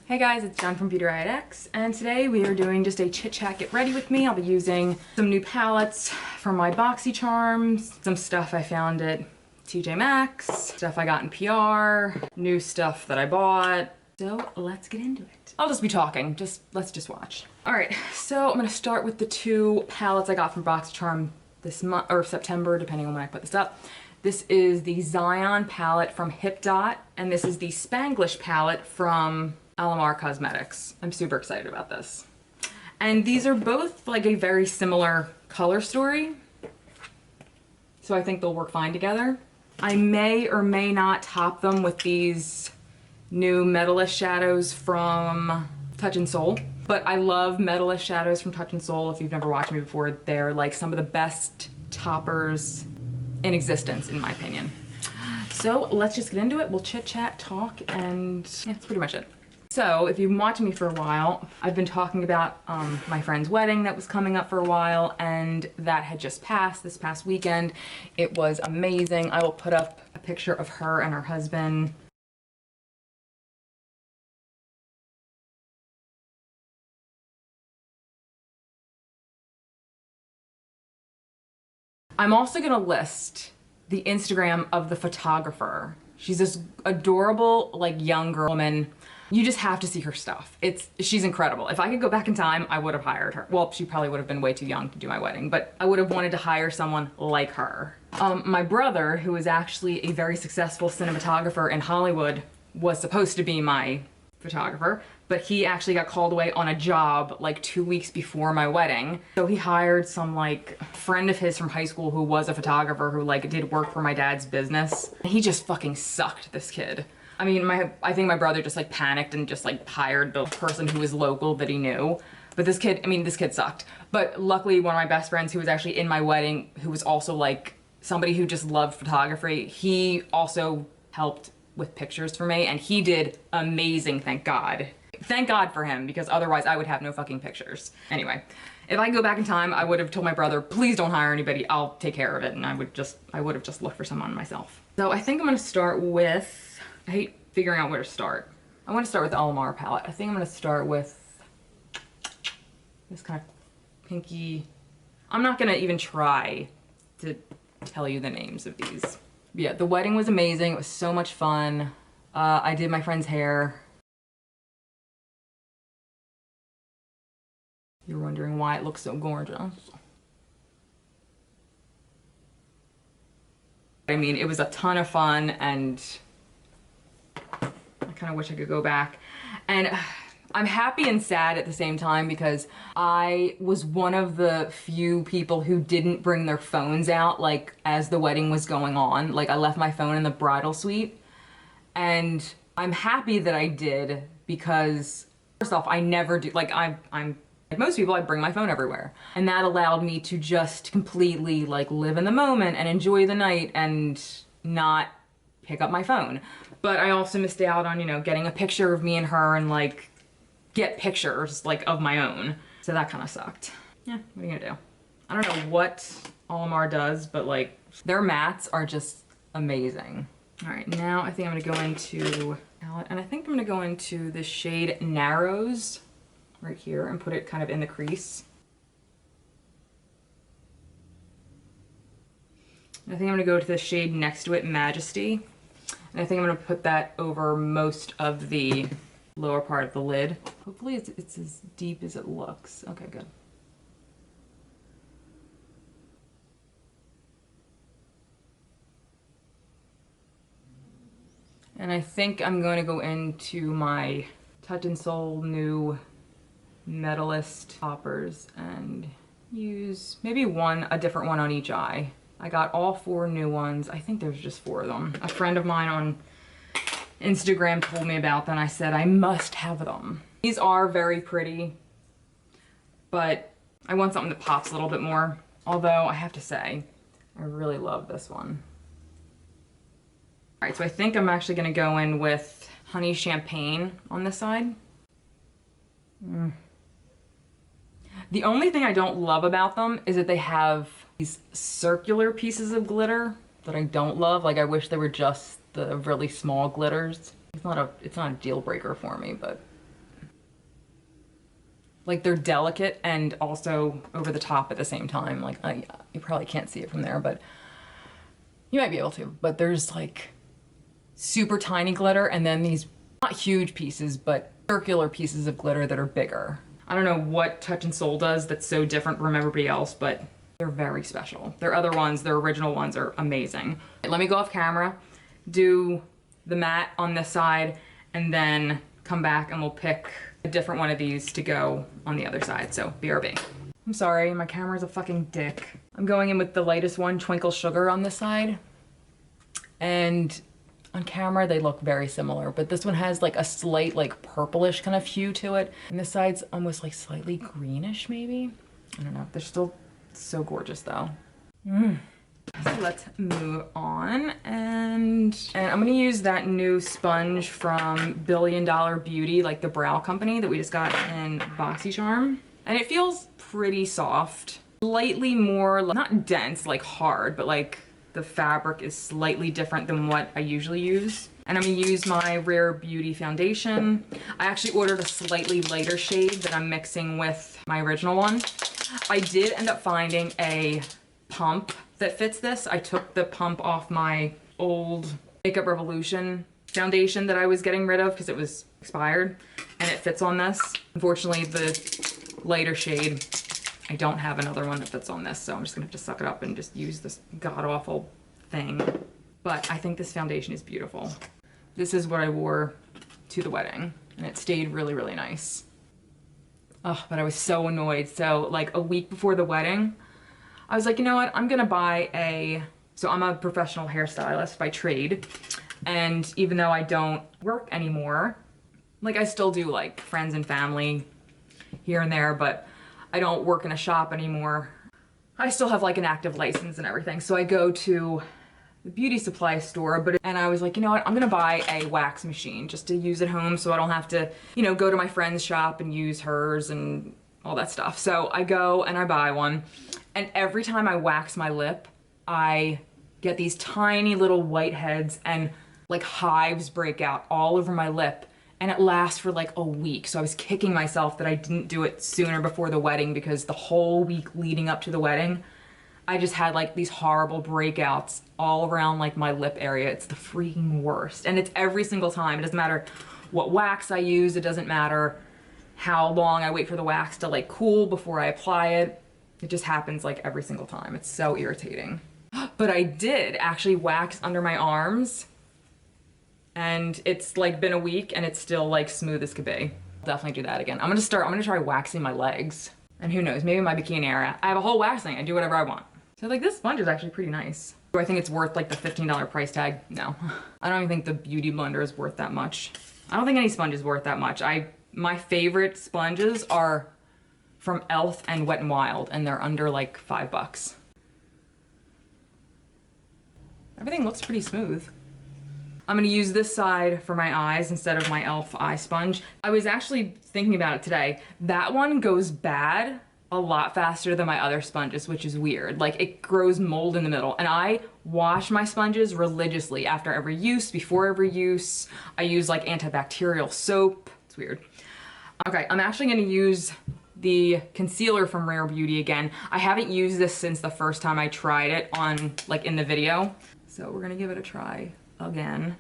Hey guys, it's Jen from beautyriotx, and today we are doing just a chit chat get ready with me. I'll be using some new palettes from my BoxyCharms, some stuff I found at TJ Maxx, stuff I got in PR, new stuff that I bought. So let's get into it. I'll just be talking, let's just watch. All right, so I'm gonna start with the two palettes I got from BoxyCharm this month, or September, depending on when I put this up. This is the Zion palette from HipDot, and this is the Spanglish palette from Alamar Cosmetics. I'm super excited about this. And these are both like a very similar color story, so I think they'll work fine together. I may or may not top them with these new Metallist shadows from Touch in Soul. But I love Metallist shadows from Touch in Soul. If you've never watched me before, they're like some of the best toppers in existence, in my opinion. So let's just get into it. We'll chit chat, talk, and yeah, that's pretty much it. So if you've been watching me for a while, I've been talking about my friend's wedding that was coming up for a while, and that had just passed this past weekend. It was amazing. I will put up a picture of her and her husband. I'm also gonna list the Instagram of the photographer. She's this adorable, like, young girl woman. You just have to see her stuff. She's incredible. If I could go back in time, I would have hired her. Well, she probably would have been way too young to do my wedding, but I would have wanted to hire someone like her. My brother, who is actually a very successful cinematographer in Hollywood, was supposed to be my photographer, but he actually got called away on a job like 2 weeks before my wedding. So he hired some like friend of his from high school who was a photographer who like did work for my dad's business. He just fucking sucked, this kid. I mean, I think my brother just like panicked and just like hired the person who was local that he knew. But this kid, I mean, this kid sucked. But luckily one of my best friends who was actually in my wedding, who was also like somebody who just loved photography, he also helped with pictures for me, and he did amazing, thank God. Thank God for him, because otherwise I would have no fucking pictures. Anyway, if I could go back in time, I would have told my brother, please don't hire anybody, I'll take care of it, and I would have just looked for someone myself. So I think I'm gonna start with, I hate figuring out where to start. I want to start with the Alamar palette. I think I'm gonna start with this kind of pinky. I'm not gonna even try to tell you the names of these. Yeah, the wedding was amazing. It was so much fun. I did my friend's hair. You're wondering why it looks so gorgeous. I mean, it was a ton of fun, and I kind of wish I could go back. And I'm happy and sad at the same time, because I was one of the few people who didn't bring their phones out like as the wedding was going on. Like, I left my phone in the bridal suite, and I'm happy that I did, because first off, I never do, like I'm like most people, I bring my phone everywhere. And that allowed me to just completely like live in the moment and enjoy the night and not pick up my phone. But I also missed out on, you know, getting a picture of me and her and like get pictures like of my own. So that kind of sucked. Yeah, what are you gonna do? I don't know what Alamar does, but like their mattes are just amazing. All right, now I think I'm gonna go into palette, and I think I'm gonna go into the shade Narrows right here and put it kind of in the crease. And I think I'm gonna go to the shade next to it, Majesty. And I think I'm gonna put that over most of the lower part of the lid. Hopefully it's as deep as it looks. Okay, good. And I think I'm going to go into my Touch in Soul new Metallist toppers and use maybe a different one on each eye. I got all 4 new ones. I think there's just 4 of them. A friend of mine on Instagram told me about them. I said I must have them. These are very pretty, but I want something that pops a little bit more. Although I have to say, I really love this one. All right, so I think I'm actually gonna go in with Honey Champagne on this side. The only thing I don't love about them is that they have these circular pieces of glitter that I don't love. Like, I wish they were just the really small glitters. It's not a deal breaker for me, but Like they're delicate and also over the top at the same time. Like you probably can't see it from there, but you might be able to. But there's like super tiny glitter and then these not huge pieces, but circular pieces of glitter that are bigger. I don't know what Touch in Sol does that's so different from everybody else, but they're very special. Their other ones, their original ones are amazing. Let me go off camera, do the matte on this side, and then come back and we'll pick a different one of these to go on the other side, so BRB. I'm sorry, my camera's a fucking dick. I'm going in with the lightest one, Twinkle Sugar, on this side. And on camera, they look very similar, but this one has like a slight like purplish kind of hue to it. And this side's almost like slightly greenish maybe. I don't know, they're still so gorgeous though. So let's move on, and I'm gonna use that new sponge from Billion Dollar Beauty, like the brow company that we just got in BoxyCharm. And it feels pretty soft, slightly more, not dense, like hard, but like the fabric is slightly different than what I usually use. And I'm gonna use my Rare Beauty foundation. I actually ordered a slightly lighter shade that I'm mixing with my original one. I did end up finding a pump that fits this. I took the pump off my old Makeup Revolution foundation that I was getting rid of because it was expired, and it fits on this. Unfortunately, the lighter shade, I don't have another one that fits on this, so I'm just gonna have to suck it up and just use this god-awful thing. But I think this foundation is beautiful. This is what I wore to the wedding, and it stayed really, really nice. Oh, but I was so annoyed. So like a week before the wedding, I was like, you know what, I'm gonna buy so I'm a professional hairstylist by trade, and even though I don't work anymore, like I still do like friends and family here and there, but I don't work in a shop anymore. I still have like an active license and everything, so I go to the beauty supply store, and I was like, you know what, I'm gonna buy a wax machine just to use at home so I don't have to, you know, go to my friend's shop and use hers and all that stuff. So I go and I buy one, and every time I wax my lip, I get these tiny little whiteheads and like hives break out all over my lip, and it lasts for like a week. So I was kicking myself that I didn't do it sooner before the wedding, because the whole week leading up to the wedding, I just had like these horrible breakouts all around like my lip area. It's the freaking worst. And it's every single time. It doesn't matter what wax I use. It doesn't matter how long I wait for the wax to like cool before I apply it. It just happens like every single time. It's so irritating. But I did actually wax under my arms, and it's like been a week and it's still like smooth as could be. I'll definitely do that again. I'm gonna try waxing my legs. And who knows, maybe my bikini area. I have a whole wax thing. I do whatever I want. So like this sponge is actually pretty nice. Do I think it's worth like the $15 price tag? No. I don't even think the Beauty Blender is worth that much. I don't think any sponge is worth that much. My favorite sponges are from e.l.f. and Wet n Wild, and they're under like $5. Everything looks pretty smooth. I'm gonna use this side for my eyes instead of my e.l.f. eye sponge. I was actually thinking about it today. That one goes bad a lot faster than my other sponges, which is weird. Like it grows mold in the middle, and I wash my sponges religiously after every use, before every use. I use like antibacterial soap. It's weird. Okay, I'm actually gonna use the concealer from Rare Beauty again. I haven't used this since the first time I tried it on like in the video. So we're gonna give it a try again.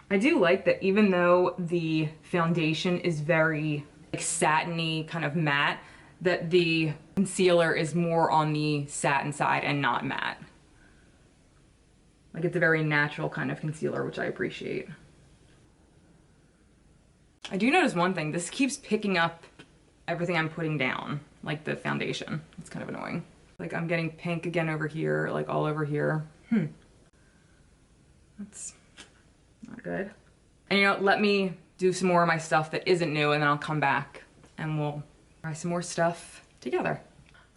I do like that even though the foundation is very like satiny kind of matte, that the concealer is more on the satin side and not matte. Like it's a very natural kind of concealer, which I appreciate. I do notice one thing, this keeps picking up everything I'm putting down, like the foundation. It's kind of annoying. Like I'm getting pink again over here, like all over here. That's not good. And you know, let me do some more of my stuff that isn't new, and then I'll come back and we'll try some more stuff together.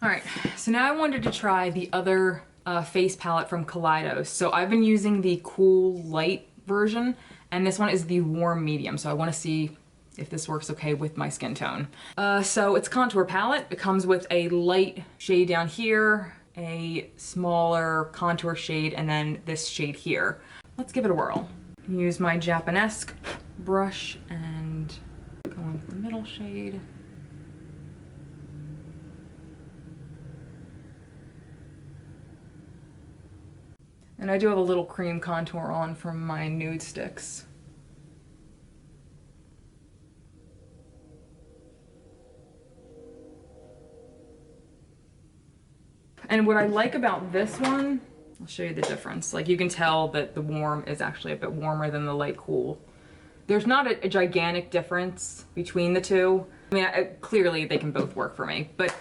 All right, so now I wanted to try the other face palette from Kaleidos. So I've been using the cool light version, and this one is the warm medium. So I want to see if this works okay with my skin tone. So it's a contour palette. It comes with a light shade down here, a smaller contour shade and then this shade here. Let's give it a whirl. Use my Japanesque brush and go into the middle shade. And I do have a little cream contour on from my nude sticks. And what I like about this one, I'll show you the difference. Like you can tell that the warm is actually a bit warmer than the light cool. There's not a gigantic difference between the two. I mean, clearly they can both work for me, but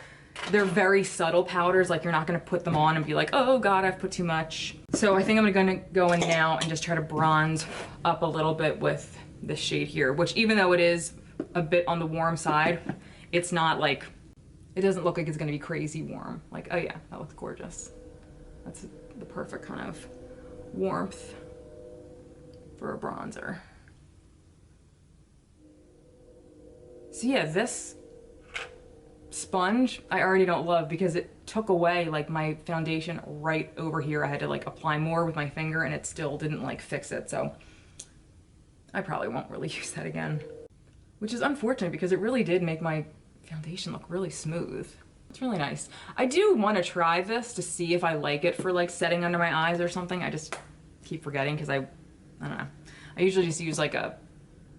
they're very subtle powders. Like you're not gonna put them on and be like, oh God, I've put too much. So I think I'm gonna go in now and just try to bronze up a little bit with this shade here, which even though it is a bit on the warm side, it's not like, it doesn't look like it's gonna be crazy warm. Like, oh yeah, that looks gorgeous. That's the perfect kind of warmth for a bronzer. So yeah, this sponge I already don't love because it took away like my foundation right over here. I had to like apply more with my finger and it still didn't like fix it. So I probably won't really use that again, which is unfortunate because it really did make my foundation look really smooth. It's really nice. I do want to try this to see if I like it for like setting under my eyes or something. I just keep forgetting because I don't know. I usually just use like a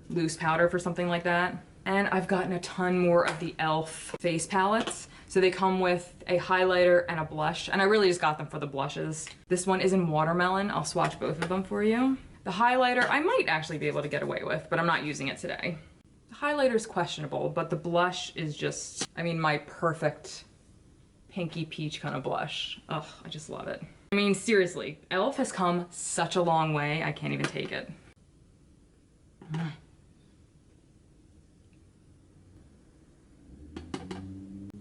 loose powder for something like that. And I've gotten a ton more of the e.l.f. face palettes. So they come with a highlighter and a blush, and I really just got them for the blushes. This one is in Watermelon. I'll swatch both of them for you. The highlighter I might actually be able to get away with, but I'm not using it today. The highlighter is questionable, but the blush is just, I mean, my perfect pinky peach kind of blush. Ugh, I just love it. I mean, seriously, e.l.f. has come such a long way, I can't even take it.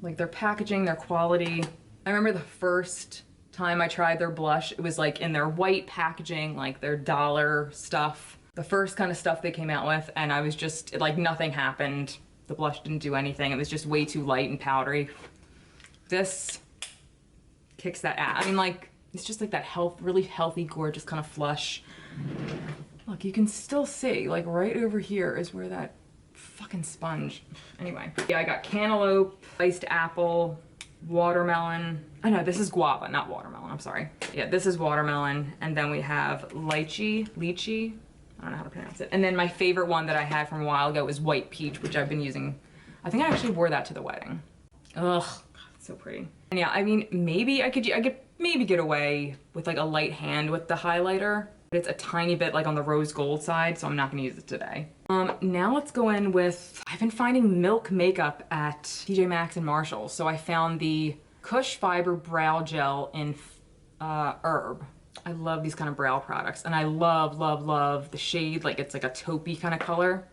Like their packaging, their quality. I remember the first time I tried their blush, it was like in their white packaging, like their dollar stuff. The first kind of stuff they came out with, and I was just, like nothing happened. The blush didn't do anything. It was just way too light and powdery. This kicks that ass. I mean, like, it's just like that really healthy, gorgeous kind of flush. Look, you can still see, like right over here is where that fucking sponge. Anyway, yeah, I got cantaloupe, iced apple, watermelon. I know this is guava, not watermelon, I'm sorry. Yeah, this is watermelon, and then we have lychee. I don't know how to pronounce it. And then my favorite one that I had from a while ago is white peach, which I've been using. I think I actually wore that to the wedding. Ugh, God, it's so pretty. And yeah, I mean, maybe I could maybe get away with like a light hand with the highlighter. It's a tiny bit like on the rose gold side, so I'm not gonna use it today. Now let's go in with, I've been finding Milk makeup at TJ Maxx and Marshalls. So I found the Kush Fiber Brow Gel in Herb. I love these kind of brow products, and I love the shade. Like it's like a taupey kind of color.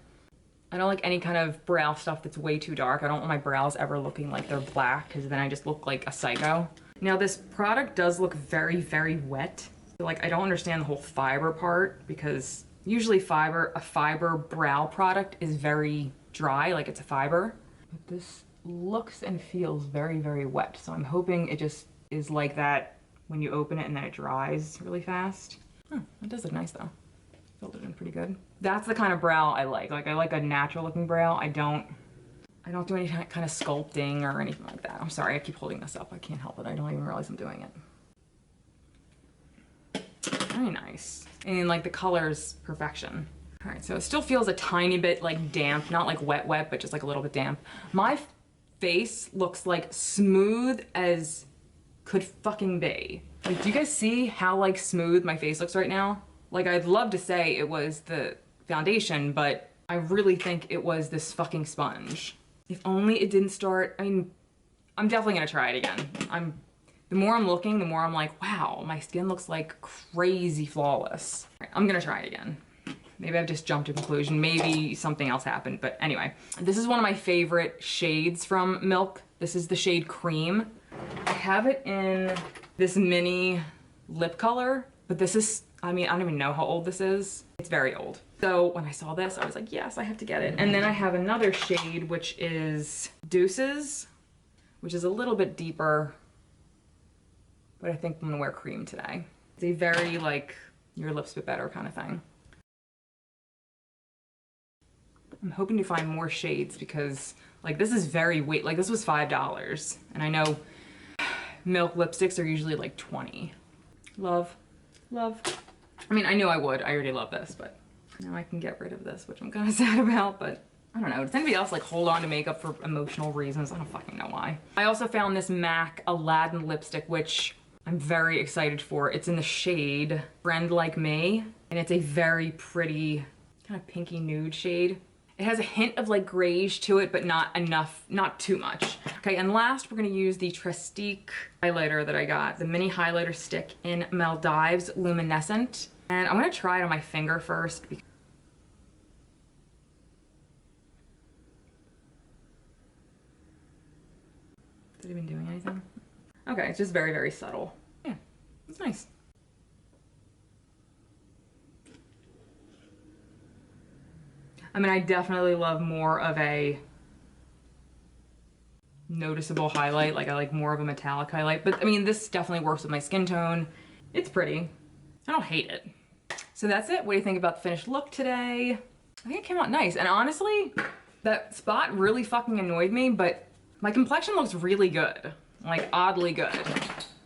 I don't like any kind of brow stuff that's way too dark. I don't want my brows ever looking like they're black, because then I just look like a psycho. Now this product does look very, very wet. Like I don't understand the whole fiber part, because usually a fiber brow product is very dry, like it's a fiber. But this looks and feels very, very wet. So I'm hoping it just is like that when you open it and then it dries really fast. It does look nice though. Filled it in pretty good. That's the kind of brow I like. Like I like a natural looking brow. I don't do any kind of sculpting or anything like that. I'm sorry, I keep holding this up. I can't help it. I don't even realize I'm doing it. Very nice. And like the color's perfection. All right, so it still feels a tiny bit like damp, not like wet, but just like a little bit damp. My face looks like smooth as could fucking be. Like, do you guys see how like smooth my face looks right now? Like, I'd love to say it was the foundation, but I really think it was this fucking sponge. If only it didn't start, I mean, I'm definitely gonna try it again. The more I'm looking, the more I'm like, wow, my skin looks like crazy flawless. All right, I'm gonna try it again. Maybe I've just jumped to conclusion. Maybe something else happened, but anyway. This is one of my favorite shades from Milk. This is the shade Creme. I have it in this mini lip color, but this is, I mean, I don't even know how old this is. It's very old. So when I saw this, I was like, yes, I have to get it. And then I have another shade, which is Deuces, which is a little bit deeper. but I think I'm gonna wear Creme today. It's a very like, your lips bit better kind of thing. I'm hoping to find more shades because like this is very weight, like this was $5 and I know Milk lipsticks are usually like 20. Love, love. I mean, I knew I would, I already love this, but now I can get rid of this, which I'm kind of sad about, but I don't know. Does anybody else like hold on to makeup for emotional reasons? I don't fucking know why. I also found this MAC Aladdin lipstick, which I'm very excited for. It's in the shade Friend Like Me, and it's a very pretty kind of pinky nude shade. It has a hint of like grayish to it, but not enough, not too much. Okay, and last we're gonna use the Trestique highlighter that I got, the mini highlighter stick in Maldives Luminescent. And I'm gonna try it on my finger first. Is it even doing anything? Okay, it's just very, very subtle. Yeah, it's nice. I mean, I definitely love more of a noticeable highlight. Like I like more of a metallic highlight, but I mean, this definitely works with my skin tone. It's pretty. I don't hate it. So that's it. What do you think about the finished look today? I think it came out nice. And honestly, that spot really fucking annoyed me, but my complexion looks really good. Like oddly good.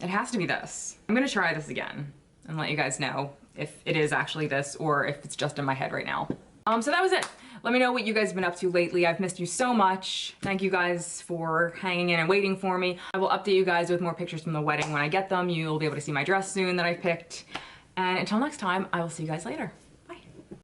It has to be this. I'm gonna try this again and let you guys know if it is actually this or if it's just in my head right now. So that was it. Let me know what you guys have been up to lately. I've missed you so much. Thank you guys for hanging in and waiting for me. I will update you guys with more pictures from the wedding when I get them. You'll be able to see my dress soon that I picked. And until next time, I will see you guys later.